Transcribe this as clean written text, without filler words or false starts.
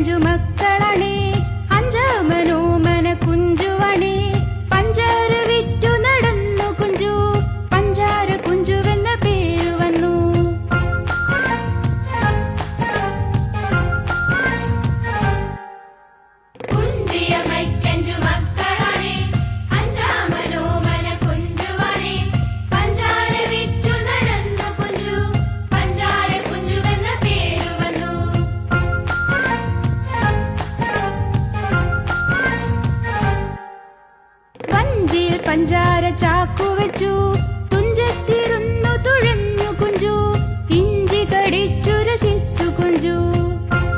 അഞ്ചു മക്കളണേ അഞ്ചാമനോമന കുഞ്ചുവണേ പഞ്ചാര വിറ്റു നടന്നു കുഞ്ചു പഞ്ചാര കുഞ്ചുവെന്ന പേരു വന്നു. വഞ്ചിയിൽ പഞ്ചാര ചാക്കു വെച്ചു